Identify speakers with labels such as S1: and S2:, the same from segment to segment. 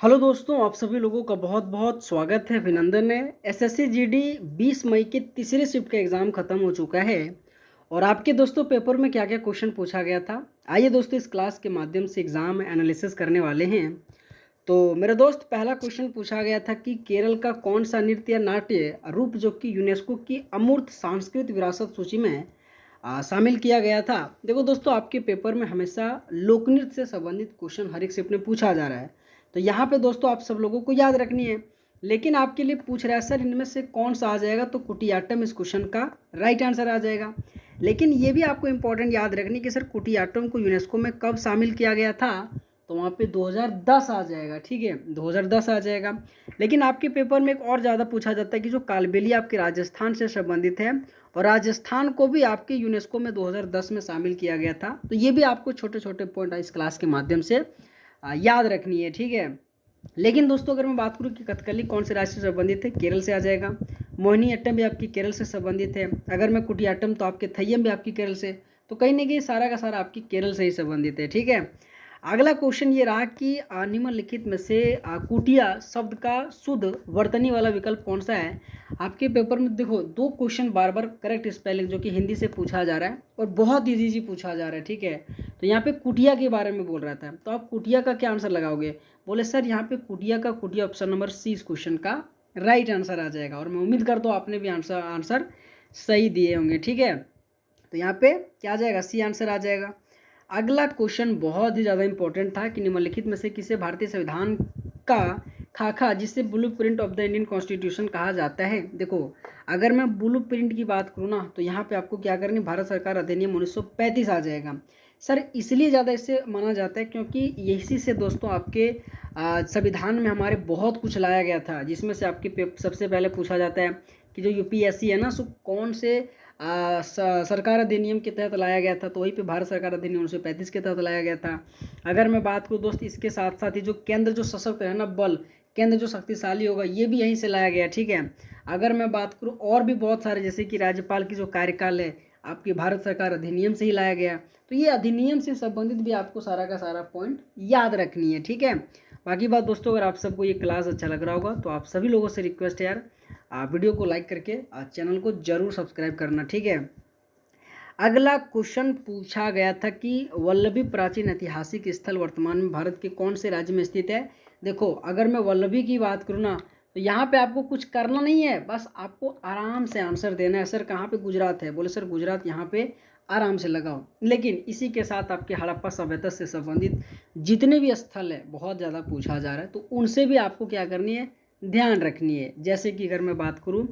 S1: Hello दोस्तों, आप सभी लोगों का बहुत बहुत स्वागत है, अभिनंदन है। एसएससी जीडी 20 मई के तीसरे शिफ्ट का एग्ज़ाम ख़त्म हो चुका है। और आपके दोस्तों पेपर में क्या क्या क्वेश्चन पूछा गया था, आइए दोस्तों इस क्लास के माध्यम से एग्ज़ाम एनालिसिस करने वाले हैं। तो मेरे दोस्त, पहला क्वेश्चन पूछा गया था कि केरल का कौन सा नृत्य या नाट्य रूप जो कि यूनेस्को की अमूर्त सांस्कृतिक विरासत सूची में शामिल किया गया था। देखो दोस्तों, आपके पेपर में हमेशा लोक नृत्य से संबंधित क्वेश्चन हर एक शिफ्ट में पूछा जा रहा है। तो यहाँ पे दोस्तों आप सब लोगों को याद रखनी है। लेकिन आपके लिए पूछ रहा है सर इनमें से कौन सा आ जाएगा, तो कुटियाट्टम इस क्वेश्चन का राइट आंसर आ जाएगा। लेकिन ये भी आपको इंपॉर्टेंट याद रखनी कि सर कुटियाट्टम को यूनेस्को में कब शामिल किया गया था, तो वहाँ पे 2010 आ जाएगा। ठीक है, 2010 आ जाएगा। लेकिन आपके पेपर में एक और ज़्यादा पूछा जाता है कि जो कालबेलिया आपके राजस्थान से संबंधित है, और राजस्थान को भी आपके यूनेस्को में 2010 में शामिल किया गया था। तो ये भी आपको छोटे छोटे पॉइंट इस क्लास के माध्यम से याद रखनी है। ठीक है। लेकिन दोस्तों अगर मैं बात करूँ कि कथकली कौन से राज्य से संबंधित है, केरल से आ जाएगा। मोहिनी अट्टम भी आपकी केरल से संबंधित है। अगर मैं कुटियाट्टम तो आपके थय्यम भी आपकी केरल से। तो कहीं ना कहीं सारा का सारा आपकी केरल से ही संबंधित है। ठीक है। अगला क्वेश्चन ये रहा कि निम्नलिखित में से कुटिया शब्द का शुद्ध वर्तनी वाला विकल्प कौन सा है। आपके पेपर में देखो दो क्वेश्चन बार बार करेक्ट स्पेलिंग जो कि हिंदी से पूछा जा रहा है और बहुत इजी पूछा जा रहा है। ठीक है। तो यहाँ पे कुटिया के बारे में बोल रहा था, तो आप कुटिया का क्या आंसर लगाओगे। बोले सर यहाँ पे कुटिया का कुटिया ऑप्शन नंबर सी इस क्वेश्चन का राइट आंसर आ जाएगा। और मैं उम्मीद करता हूँ आपने भी आंसर सही दिए होंगे। ठीक है। तो यहाँ पे क्या आ जाएगा, सी आंसर आ जाएगा। अगला क्वेश्चन बहुत ही ज़्यादा इंपॉर्टेंट था कि निम्नलिखित में से किसे भारतीय संविधान का खाका जिसे blue print of the Indian constitution कहा जाता है। देखो अगर मैं ब्लू प्रिंट की बात करूँ ना, तो यहाँ पे आपको क्या करनी, भारत सरकार अधिनियम 1935 आ जाएगा। सर इसलिए ज़्यादा इसे माना जाता है क्योंकि इसी से दोस्तों आपके संविधान में हमारे बहुत कुछ लाया गया था, जिसमें से आपके सबसे पहले पूछा जाता है कि जो यूपीएससी है ना, सो कौन से सरकार अधिनियम के तहत लाया गया था, तो वहीं पे भारत सरकार अधिनियम 1935 के तहत लाया गया था। अगर मैं बात करूँ दोस्त, इसके साथ साथ ही जो केंद्र जो सशक्त है ना, बल केंद्र जो शक्तिशाली होगा, ये भी यहीं से लाया गया। ठीक है। अगर मैं बात करूँ और भी बहुत सारे, जैसे कि राज्यपाल की जो कार्यकाल है आपकी भारत सरकार अधिनियम से ही लाया गया। तो ये अधिनियम से संबंधित भी आपको सारा का सारा पॉइंट याद रखनी है। ठीक है। बाकी बात दोस्तों, अगर आप सबको ये क्लास अच्छा लग रहा होगा तो आप सभी लोगों से रिक्वेस्ट है यार, वीडियो को लाइक करके चैनल को जरूर सब्सक्राइब करना। ठीक है। अगला क्वेश्चन पूछा गया था कि वल्लभी प्राचीन ऐतिहासिक स्थल वर्तमान में भारत के कौन से राज्य में स्थित है। देखो अगर मैं वल्लभी की बात करूँ ना, तो यहाँ पे आपको कुछ करना नहीं है, बस आपको आराम से आंसर देना है। सर कहाँ पे गुजरात है, बोले सर गुजरात यहाँ पे आराम से लगाओ। लेकिन इसी के साथ आपके हड़प्पा सभ्यता से संबंधित जितने भी स्थल है बहुत ज़्यादा पूछा जा रहा है, तो उनसे भी आपको क्या करनी है, ध्यान रखनी है। जैसे कि अगर मैं बात करूँ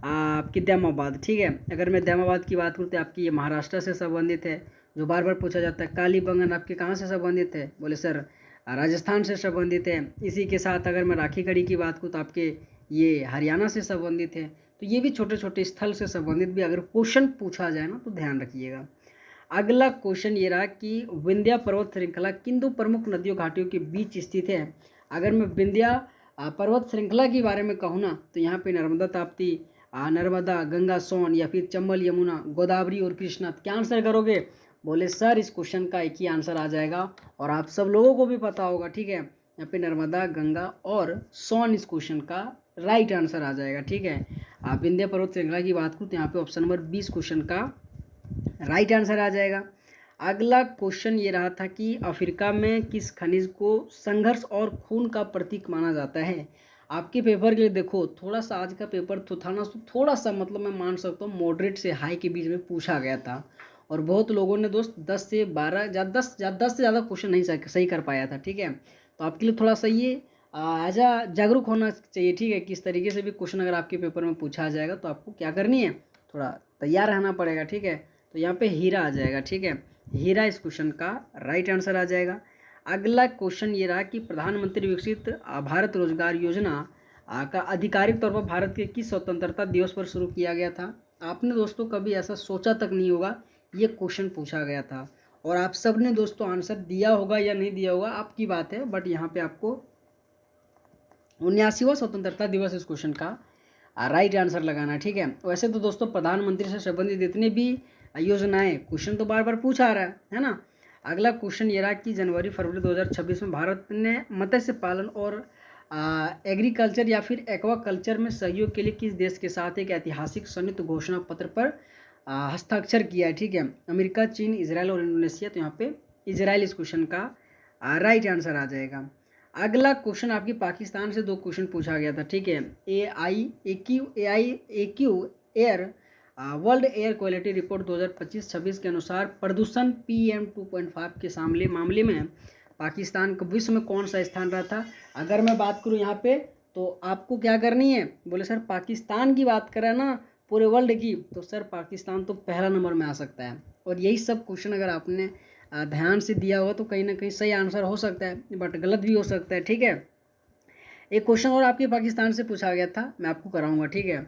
S1: आपकी दैमाबाद। ठीक है। अगर मैं दैमाबाद की बात करूँ तो आपकी ये महाराष्ट्र से संबंधित है, जो बार बार पूछा जाता है। कालीबंगन आपके कहाँ से संबंधित है, बोले सर राजस्थान से संबंधित है। इसी के साथ अगर मैं राखी गढ़ी की बात करूँ तो आपके ये हरियाणा से संबंधित है। तो ये भी छोटे छोटे स्थल से संबंधित भी अगर क्वेश्चन पूछा जाए ना, तो ध्यान रखिएगा। अगला क्वेश्चन ये रहा कि विंध्या पर्वत श्रृंखला किन दो प्रमुख नदियों घाटियों के बीच स्थित है। अगर मैं विंध्या पर्वत श्रृंखला के बारे में कहूँ ना, तो यहाँ पे नर्मदा ताप्ती, नर्मदा, गंगा, सोन, या फिर चंबल, यमुना, गोदावरी और कृष्णा। क्या आंसर करोगे, बोले सर इस क्वेश्चन का एक ही आंसर आ जाएगा और आप सब लोगों को भी पता होगा। ठीक है। यहाँ पे नर्मदा, गंगा और सोन इस क्वेश्चन का राइट आंसर आ जाएगा। ठीक है। आप विंध्या पर्वत श्रृंखला की बात करूँ तो यहाँ पे ऑप्शन नंबर 20 क्वेश्चन का राइट आंसर आ जाएगा। अगला क्वेश्चन ये रहा था कि अफ्रीका में किस खनिज को संघर्ष और खून का प्रतीक माना जाता है। आपके पेपर के लिए देखो थोड़ा सा आज का पेपर तो था ना, थोड़ा सा मतलब मैं मान सकता हूँ मॉडरेट से हाई के बीच में पूछा गया था। और बहुत लोगों ने दोस्त 10 से 12 या 10 से ज़्यादा क्वेश्चन नहीं सही कर पाया था। ठीक है। तो आपके लिए थोड़ा सा ये एज जागरूक होना चाहिए। ठीक है। किस तरीके से भी क्वेश्चन अगर आपके पेपर में पूछा जाएगा तो आपको क्या करनी है, थोड़ा तैयार रहना पड़ेगा। ठीक है। तो यहाँ पे हीरा आ जाएगा। ठीक है। हीरा इस क्वेश्चन का राइट आंसर आ जाएगा। अगला क्वेश्चन ये रहा कि प्रधानमंत्री विकसित भारत रोजगार योजना का आधिकारिक तौर पर भारत के किस स्वतंत्रता दिवस पर शुरू किया गया था। आपने दोस्तों कभी ऐसा सोचा तक नहीं होगा, ये क्वेश्चन पूछा गया था और आप सब ने दोस्तों आंसर दिया होगा या नहीं दिया होगा आपकी बात है, बट यहाँ पे आपको 79वां स्वतंत्रता दिवस इस क्वेश्चन का राइट आंसर लगाना। ठीक है। वैसे तो दोस्तों प्रधानमंत्री से संबंधित जितने भी योजनाएं क्वेश्चन तो बार बार पूछा रहा है ना। अगला क्वेश्चन ये रहा कि जनवरी फरवरी 2026 में भारत ने मत्स्य पालन और एग्रीकल्चर या फिर एक्वाकल्चर में सहयोग के लिए किस देश के साथ एक ऐतिहासिक संयुक्त घोषणा पत्र पर हस्ताक्षर किया है? ठीक है, अमेरिका, चीन, इजराइल और इंडोनेशिया। तो यहाँ पे इजराइल इस क्वेश्चन का राइट आंसर आ जाएगा। अगला क्वेश्चन आपकी पाकिस्तान से 2 क्वेश्चन पूछा गया था। ठीक है, A I A Q air world air quality report 2025-26 के अनुसार प्रदूषण PM 2.5 के मामले में पाकिस्तान का विश्व में कौन सा स्थान रहा था? अगर मैं बात करूँ यहाँ पे तो आपको क्या करनी है, बोले सर पाकिस्तान की बात करें ना पूरे वर्ल्ड की, तो सर पाकिस्तान तो पहला नंबर में आ सकता है। और यही सब क्वेश्चन अगर आपने ध्यान से दिया होगा तो कहीं ना कहीं सही आंसर हो सकता है, बट गलत भी हो सकता है। ठीक है, एक क्वेश्चन और आपके पाकिस्तान से पूछा गया था, मैं आपको कराऊंगा। ठीक है,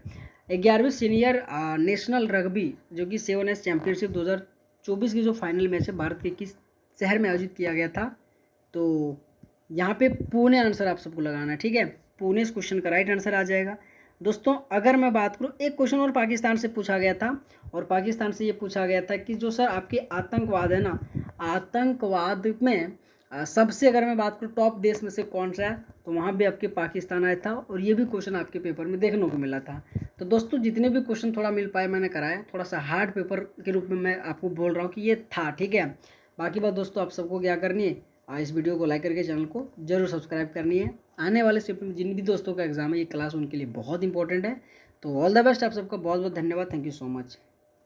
S1: 11वीं सीनियर नेशनल रग्बी जो कि 7S चैंपियनशिप 2024 की जो फाइनल मैच है भारत के किस शहर में आयोजित किया गया था? तो यहाँ पे पुणे आंसर आप सबको लगाना है। ठीक है, पुणे इस क्वेश्चन का राइट आंसर आ जाएगा। दोस्तों अगर मैं बात करूँ, एक क्वेश्चन और पाकिस्तान से पूछा गया था, और पाकिस्तान से ये पूछा गया था कि जो सर आपके आतंकवाद है ना, आतंकवाद में सबसे अगर मैं बात करूँ टॉप देश में से कौन सा है, तो वहाँ भी आपके पाकिस्तान आया था, और ये भी क्वेश्चन आपके पेपर में देखने को मिला था। तो दोस्तों जितने भी क्वेश्चन थोड़ा मिल पाए मैंने कराया, थोड़ा सा हार्ड पेपर के रूप में मैं आपको बोल रहा हूँ कि ये था। ठीक है, बाकी बात दोस्तों आप सबको क्या करनी है, इस वीडियो को लाइक करके चैनल को जरूर सब्सक्राइब करनी है। आने वाले शिफ्ट में जिन भी दोस्तों का एग्जाम है ये क्लास उनके लिए बहुत इंपॉर्टेंट है। तो ऑल द बेस्ट, आप सबका बहुत बहुत धन्यवाद। Thank you so much.